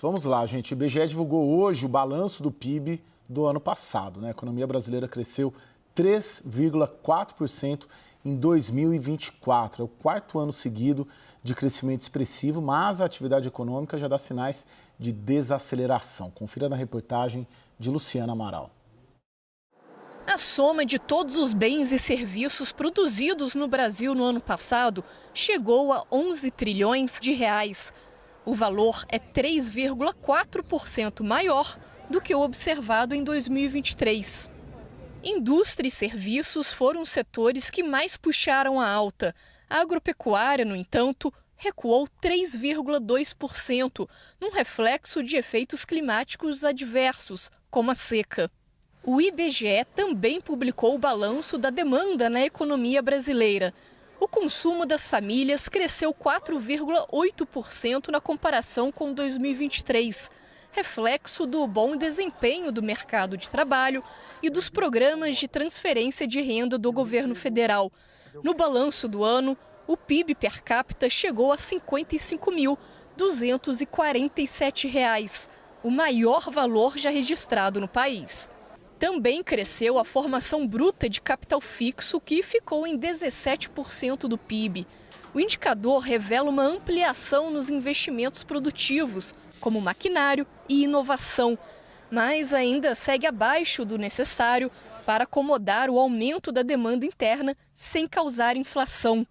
Vamos lá, gente. O IBGE divulgou hoje o balanço do PIB do ano passado, né? A economia brasileira cresceu 3,4% em 2024. É o quarto ano seguido de crescimento expressivo, mas a atividade econômica já dá sinais de desaceleração. Confira na reportagem de Luciana Amaral. A soma de todos os bens e serviços produzidos no Brasil no ano passado chegou a 11 trilhões de reais. O valor é 3,4% maior do que o observado em 2023. Indústria e serviços foram os setores que mais puxaram a alta. A agropecuária, no entanto, recuou 3,2%, num reflexo de efeitos climáticos adversos, como a seca. O IBGE também publicou o balanço da demanda na economia brasileira. O consumo das famílias cresceu 4,8% na comparação com 2023, reflexo do bom desempenho do mercado de trabalho e dos programas de transferência de renda do governo federal. No balanço do ano, o PIB per capita chegou a R$ 55.247, o maior valor já registrado no país. Também cresceu a formação bruta de capital fixo, que ficou em 17% do PIB. O indicador revela uma ampliação nos investimentos produtivos, como maquinário e inovação, mas ainda segue abaixo do necessário para acomodar o aumento da demanda interna sem causar inflação.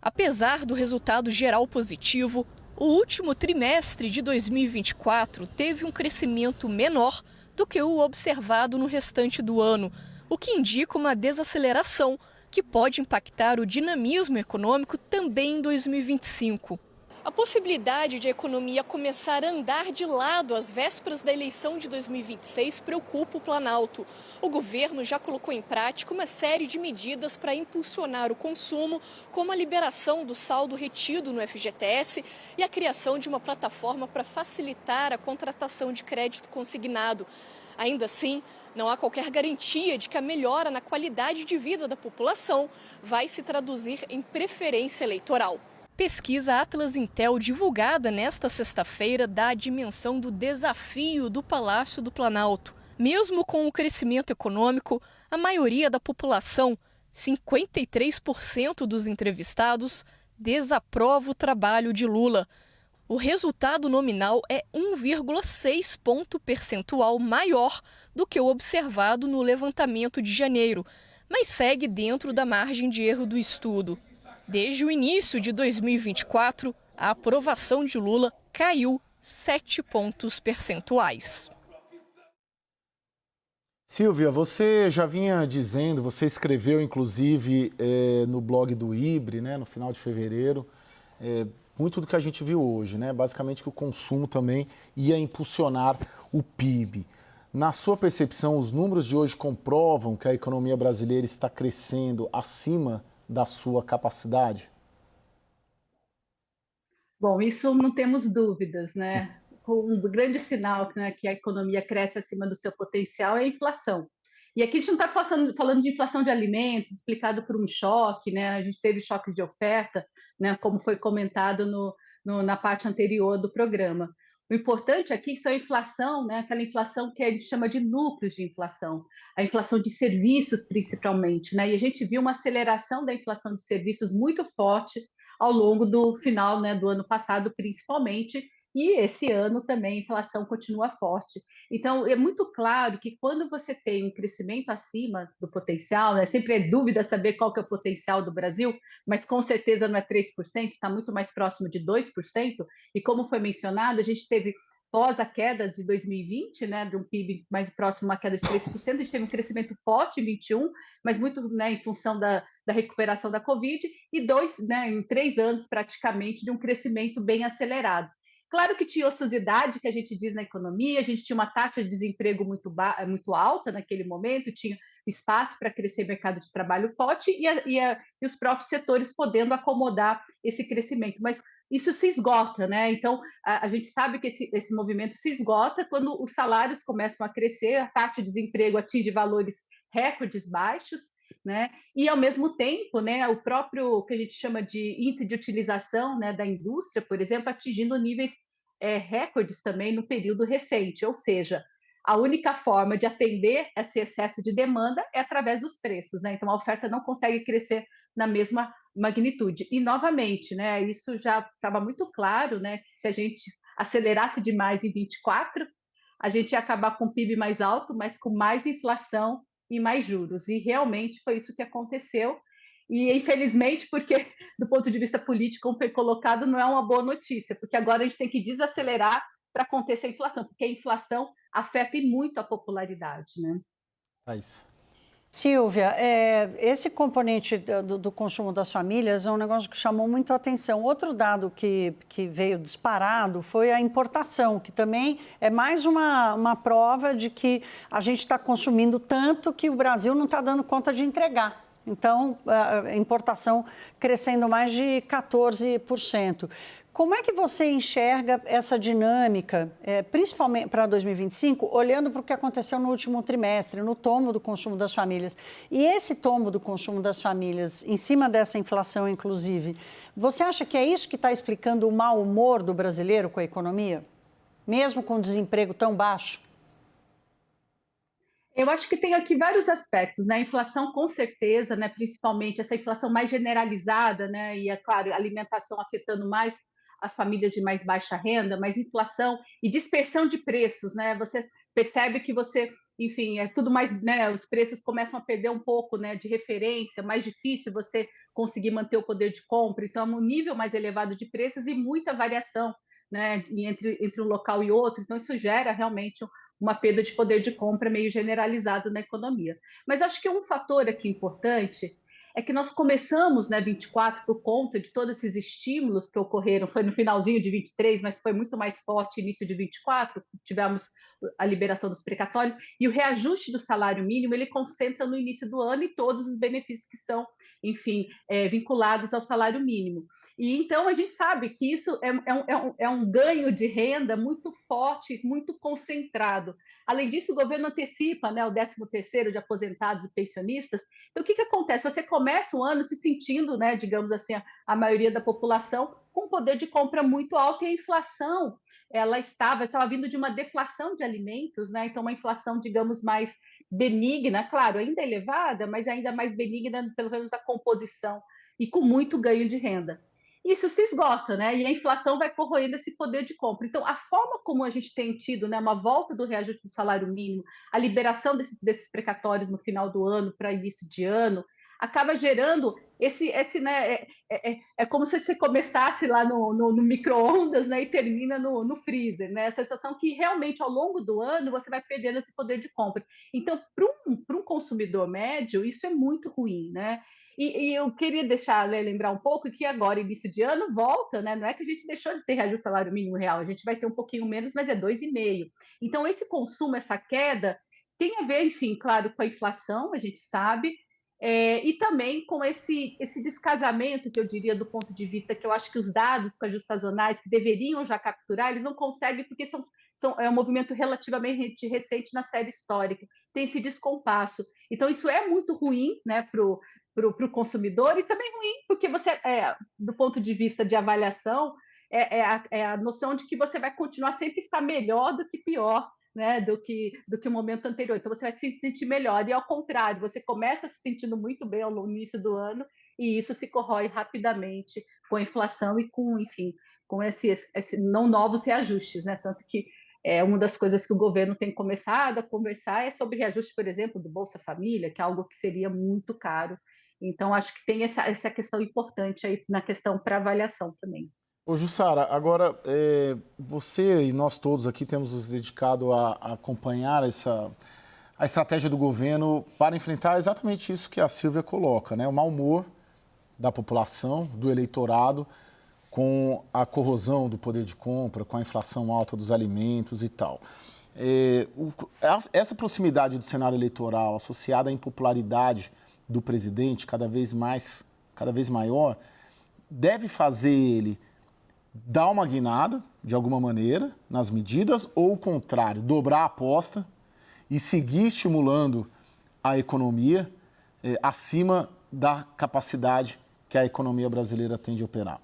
Apesar do resultado geral positivo, o último trimestre de 2024 teve um crescimento menor do que o observado no restante do ano, o que indica uma desaceleração que pode impactar o dinamismo econômico também em 2025. A possibilidade de a economia começar a andar de lado às vésperas da eleição de 2026 preocupa o Planalto. O governo já colocou em prática uma série de medidas para impulsionar o consumo, como a liberação do saldo retido no FGTS e a criação de uma plataforma para facilitar a contratação de crédito consignado. Ainda assim, não há qualquer garantia de que a melhora na qualidade de vida da população vai se traduzir em preferência eleitoral. Pesquisa Atlas Intel, divulgada nesta sexta-feira, dá a dimensão do desafio do Palácio do Planalto. Mesmo com o crescimento econômico, a maioria da população, 53% dos entrevistados, desaprova o trabalho de Lula. O resultado nominal é 1,6 ponto percentual maior do que o observado no levantamento de janeiro, mas segue dentro da margem de erro do estudo. Desde o início de 2024, a aprovação de Lula caiu 7 pontos percentuais. Silvia, você já vinha dizendo, você escreveu inclusive no blog do IBRE, né, no final de fevereiro, muito do que a gente viu hoje, né? Basicamente que o consumo também ia impulsionar o PIB. Na sua percepção, os números de hoje comprovam que a economia brasileira está crescendo acima da sua capacidade? Bom, isso não temos dúvidas, né? Um grande sinal, né, que a economia cresce acima do seu potencial é a inflação. E aqui a gente não está falando de inflação de alimentos, explicado por um choque, né? A gente teve choques de oferta, né, como foi comentado na parte anterior do programa. O importante aqui são a inflação, né, aquela inflação que a gente chama de núcleos de inflação, a inflação de serviços principalmente, né? E a gente viu uma aceleração da inflação de serviços muito forte ao longo do final, né, do ano passado, principalmente, e esse ano também a inflação continua forte. Então, é muito claro que quando você tem um crescimento acima do potencial, né, sempre é dúvida saber qual que é o potencial do Brasil, mas com certeza não é 3%, está muito mais próximo de 2%, e como foi mencionado, a gente teve pós a queda de 2020, né, de um PIB mais próximo a uma queda de 3%, a gente teve um crescimento forte em 21, mas muito, né, em função da recuperação da Covid, e né, em 3 anos praticamente de um crescimento bem acelerado. Claro que tinha ociosidade, que a gente diz na economia, a gente tinha uma taxa de desemprego muito alta naquele momento, tinha espaço para crescer mercado de trabalho forte e os próprios setores podendo acomodar esse crescimento. Mas isso se esgota, né? Então, a gente sabe que esse movimento se esgota quando os salários começam a crescer, a taxa de desemprego atinge valores recordes baixos, né? E, ao mesmo tempo, né, o próprio que a gente chama de índice de utilização, né, da indústria, por exemplo, atingindo níveis recordes também no período recente, ou seja, a única forma de atender esse excesso de demanda é através dos preços, né? Então a oferta não consegue crescer na mesma magnitude. E novamente, né, isso já estava muito claro, né, que se a gente acelerasse demais em 24, a gente ia acabar com o PIB mais alto, mas com mais inflação e mais juros. E realmente foi isso que aconteceu. E infelizmente, porque do ponto de vista político, como foi colocado, não é uma boa notícia, porque agora a gente tem que desacelerar para acontecer a inflação, porque a inflação afeta muito a popularidade, né? É isso. Silvia, esse componente do consumo das famílias é um negócio que chamou muito a atenção. Outro dado que veio disparado foi a importação, que também é mais uma prova de que a gente está consumindo tanto que o Brasil não está dando conta de entregar. Então, a importação crescendo mais de 14%. Como é que você enxerga essa dinâmica, principalmente para 2025, olhando para o que aconteceu no último trimestre, no tombo do consumo das famílias? E esse tombo do consumo das famílias, em cima dessa inflação, inclusive, você acha que é isso que está explicando o mau humor do brasileiro com a economia? Mesmo com o desemprego tão baixo? Eu acho que tem aqui vários aspectos, né? A inflação, com certeza, né? Principalmente essa inflação mais generalizada, né? E, é claro, a alimentação afetando mais as famílias de mais baixa renda, mas inflação e dispersão de preços, né? Você percebe que você, enfim, é tudo mais, né? Os preços começam a perder um pouco, né? De referência, mais difícil você conseguir manter o poder de compra. Então, é um nível mais elevado de preços e muita variação, né? Entre um local e outro. Então, isso gera realmente uma perda de poder de compra meio generalizado na economia. Mas acho que um fator aqui importante é que nós começamos, né, 24 por conta de todos esses estímulos que ocorreram, foi no finalzinho de 23, mas foi muito mais forte início de 24, tivemos a liberação dos precatórios, e o reajuste do salário mínimo, ele concentra no início do ano e todos os benefícios que são, enfim, vinculados ao salário mínimo. E então a gente sabe que isso é um ganho de renda muito forte, muito concentrado. Além disso, o governo antecipa, né, o 13º de aposentados e pensionistas. Então, o que acontece? Você começa o ano se sentindo, né, digamos assim, a maioria da população com poder de compra muito alto, e a inflação ela estava vindo de uma deflação de alimentos, né? Então, uma inflação, digamos, mais benigna, claro, ainda elevada, mas ainda mais benigna, pelo menos da composição, e com muito ganho de renda. Isso se esgota, né? E a inflação vai corroendo esse poder de compra. Então, a forma como a gente tem tido, né, uma volta do reajuste do salário mínimo, a liberação desses precatórios no final do ano para início de ano, acaba gerando né? É como se você começasse lá no micro-ondas, né, e termina no freezer, né? Essa sensação que realmente ao longo do ano você vai perdendo esse poder de compra. Então, para um consumidor médio, isso é muito ruim, né? E eu queria lembrar um pouco que agora, início de ano, volta, né? Não é que a gente deixou de ter reajuste salário mínimo real, a gente vai ter um pouquinho menos, mas é 2,5%. Então, esse consumo, essa queda, tem a ver, enfim, claro, com a inflação, a gente sabe, e também com esse descasamento, que eu diria, do ponto de vista que eu acho que os dados com ajustes sazonais, que deveriam já capturar, eles não conseguem, porque é um movimento relativamente recente na série histórica, tem esse descompasso. Então, isso é muito ruim, né, para o consumidor, e também ruim porque você, do ponto de vista de avaliação, a noção de que você vai continuar sempre estar melhor do que pior, né, do que o momento anterior. Então, você vai se sentir melhor. E, ao contrário, você começa se sentindo muito bem ao início do ano e isso se corrói rapidamente com a inflação e com, enfim, com não novos reajustes, né? Tanto que uma das coisas que o governo tem começado a conversar é sobre reajuste, por exemplo, do Bolsa Família, que é algo que seria muito caro. Então, acho que tem essa questão importante aí na questão para avaliação também. Ô, Jussara, agora, você e nós todos aqui temos nos dedicado a acompanhar a estratégia do governo para enfrentar exatamente isso que a Silvia coloca, né? O mau humor da população, do eleitorado, com a corrosão do poder de compra, com a inflação alta dos alimentos e tal. Essa proximidade do cenário eleitoral associada à impopularidade do presidente cada vez maior, deve fazer ele dar uma guinada, de alguma maneira, nas medidas, ou o contrário, dobrar a aposta e seguir estimulando a economia acima da capacidade que a economia brasileira tem de operar?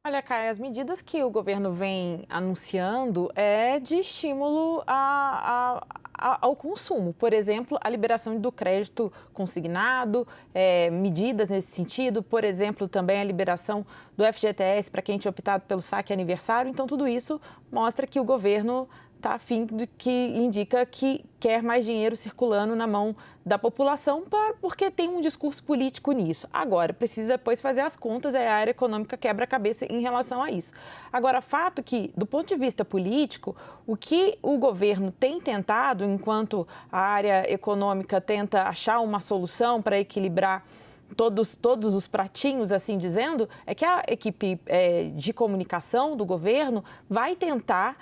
Olha, Caio, as medidas que o governo vem anunciando é de estímulo ao consumo. Por exemplo, a liberação do crédito consignado, medidas nesse sentido. Por exemplo, também a liberação do FGTS para quem tinha optado pelo saque aniversário. Então, tudo isso mostra que o governo está a fim de que indica que quer mais dinheiro circulando na mão da população, porque tem um discurso político nisso. Agora, precisa depois fazer as contas, a área econômica quebra a cabeça em relação a isso. Agora, fato que, do ponto de vista político, o que o governo tem tentado, enquanto a área econômica tenta achar uma solução para equilibrar todos os pratinhos, assim dizendo, é que a equipe de comunicação do governo vai tentar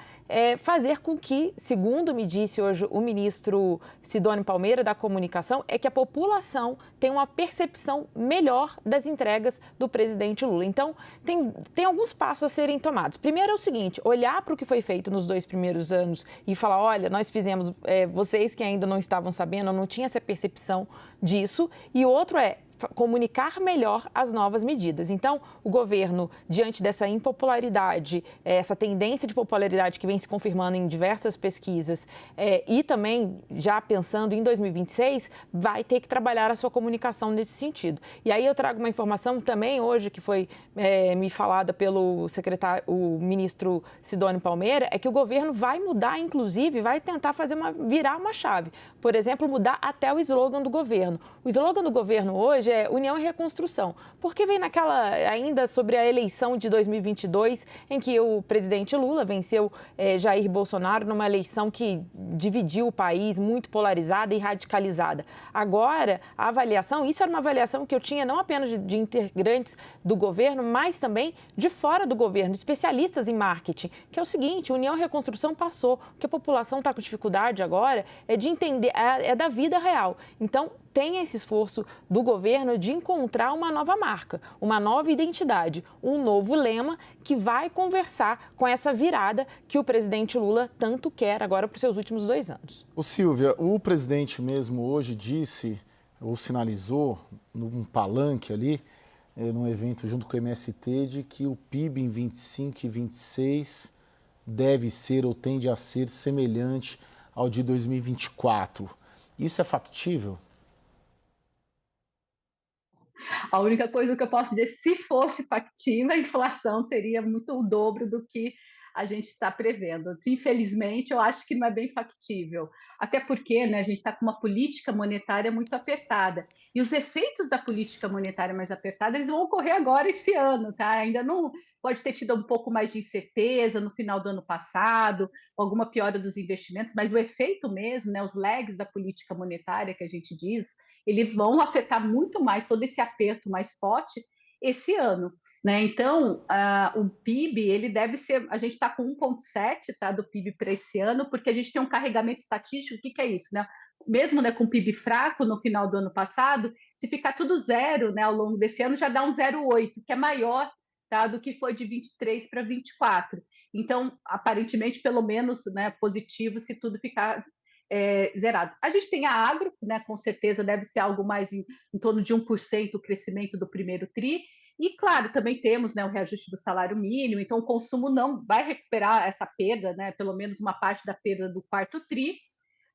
fazer com que, segundo me disse hoje o ministro Sidônio Palmeira da Comunicação, é que a população tenha uma percepção melhor das entregas do presidente Lula. Então, tem alguns passos a serem tomados. Primeiro é o seguinte, olhar para o que foi feito nos 2 primeiros anos e falar, olha, nós fizemos, vocês que ainda não estavam sabendo, não tinham essa percepção disso. E o outro é comunicar melhor as novas medidas. Então, o governo, diante dessa impopularidade, essa tendência de popularidade que vem se confirmando em diversas pesquisas e também já pensando em 2026, vai ter que trabalhar a sua comunicação nesse sentido. E aí eu trago uma informação também hoje que foi me falada pelo o ministro Sidônio Palmeira, é que o governo vai mudar, inclusive, vai tentar virar uma chave. Por exemplo, mudar até o slogan do governo. O slogan do governo hoje é União e Reconstrução, porque vem ainda sobre a eleição de 2022, em que o presidente Lula venceu Jair Bolsonaro numa eleição que dividiu o país, muito polarizada e radicalizada. Agora, a avaliação, isso era uma avaliação que eu tinha não apenas de integrantes do governo, mas também de fora do governo, de especialistas em marketing, que é o seguinte, União e Reconstrução passou, o que a população está com dificuldade agora é de entender, é da vida real. Então, tem esse esforço do governo de encontrar uma nova marca, uma nova identidade, um novo lema que vai conversar com essa virada que o presidente Lula tanto quer agora para os seus últimos 2 anos. Ô Silvia, o presidente mesmo hoje disse, ou sinalizou, num palanque ali, num evento junto com o MST, de que o PIB em 25 e 26 deve ser ou tende a ser semelhante ao de 2024. Isso é factível? A única coisa que eu posso dizer, se fosse factível, a inflação seria muito o dobro do que a gente está prevendo. Infelizmente, eu acho que não é bem factível. Até porque, né, a gente está com uma política monetária muito apertada. E os efeitos da política monetária mais apertada, eles vão ocorrer agora esse ano, tá? Ainda não pode ter tido um pouco mais de incerteza no final do ano passado, alguma piora dos investimentos, mas o efeito mesmo, né, os lags da política monetária que a gente diz, eles vão afetar muito mais todo esse aperto mais forte esse ano, né? Então, o PIB, ele deve ser, a gente está com 1,7, tá, do PIB para esse ano, porque a gente tem um carregamento estatístico. O que é isso, né? Mesmo, né, com o PIB fraco no final do ano passado, se ficar tudo zero, né, ao longo desse ano, já dá um 0,8, que é maior, tá, do que foi de 23 para 24. Então, aparentemente, pelo menos, né, positivo se tudo ficar zerado. A gente tem a agro, né, com certeza deve ser algo mais em torno de 1% o crescimento do primeiro TRI, e claro, também temos, né, o reajuste do salário mínimo, então o consumo não vai recuperar essa perda, né, pelo menos uma parte da perda do quarto TRI.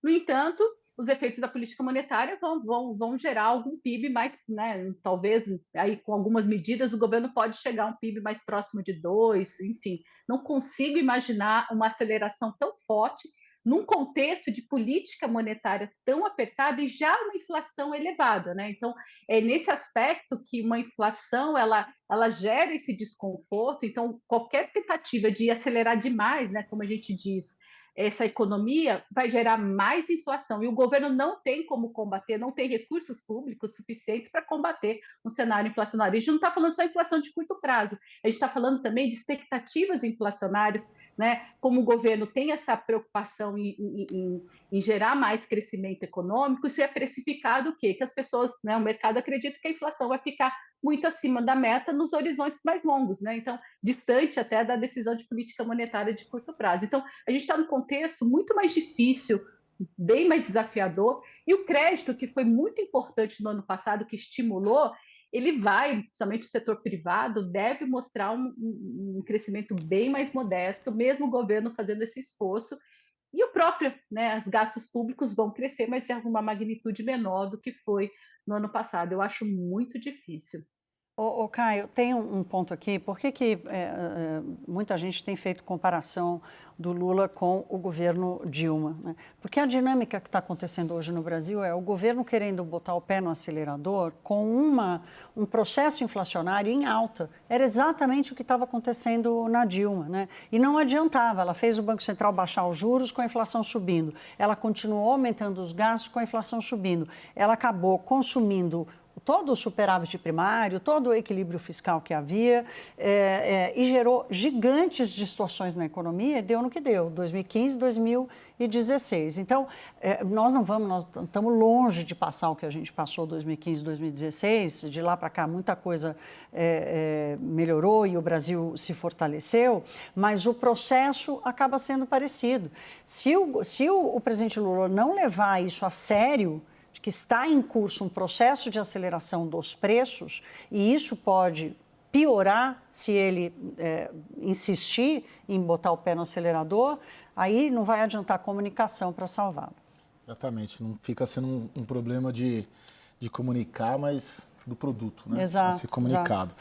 No entanto, os efeitos da política monetária vão gerar algum PIB mais, né, talvez aí com algumas medidas o governo pode chegar a um PIB mais próximo de 2, enfim, não consigo imaginar uma aceleração tão forte num contexto de política monetária tão apertada e já uma inflação elevada, né? Então, é nesse aspecto que uma inflação ela gera esse desconforto. Então, qualquer tentativa de acelerar demais, né, como a gente diz, essa economia vai gerar mais inflação e o governo não tem como combater, não tem recursos públicos suficientes para combater um cenário inflacionário. A gente não está falando só de inflação de curto prazo, a gente está falando também de expectativas inflacionárias, né? Como o governo tem essa preocupação em gerar mais crescimento econômico, isso é precificado o quê? Que as pessoas, né, o mercado acredita que a inflação vai ficar muito acima da meta nos horizontes mais longos, né? Então, distante até da decisão de política monetária de curto prazo. Então, a gente está num contexto muito mais difícil, bem mais desafiador, e o crédito, que foi muito importante no ano passado, que estimulou, ele vai, principalmente o setor privado, deve mostrar um crescimento bem mais modesto, mesmo o governo fazendo esse esforço. E o próprio, né, os gastos públicos vão crescer, mas de alguma magnitude menor do que foi no ano passado. Eu acho muito difícil. Caio, tem um ponto aqui. Por que muita gente tem feito comparação do Lula com o governo Dilma, né? Porque a dinâmica que está acontecendo hoje no Brasil é o governo querendo botar o pé no acelerador com um processo inflacionário em alta. Era exatamente o que estava acontecendo na Dilma, né? E não adiantava. Ela fez o Banco Central baixar os juros com a inflação subindo. Ela continuou aumentando os gastos com a inflação subindo. Ela acabou consumindo todo o superávit primário, todo o equilíbrio fiscal que havia e gerou gigantes distorções na economia e deu no que deu, 2015, 2016. Então, nós estamos longe de passar o que a gente passou 2015, 2016, de lá para cá muita coisa melhorou e o Brasil se fortaleceu, mas o processo acaba sendo parecido. Se o presidente Lula não levar isso a sério, de que está em curso um processo de aceleração dos preços, e isso pode piorar se ele insistir em botar o pé no acelerador, aí não vai adiantar comunicação para salvá-lo. Exatamente, não fica sendo um problema de comunicar, mas do produto, né? Exato. A ser comunicado.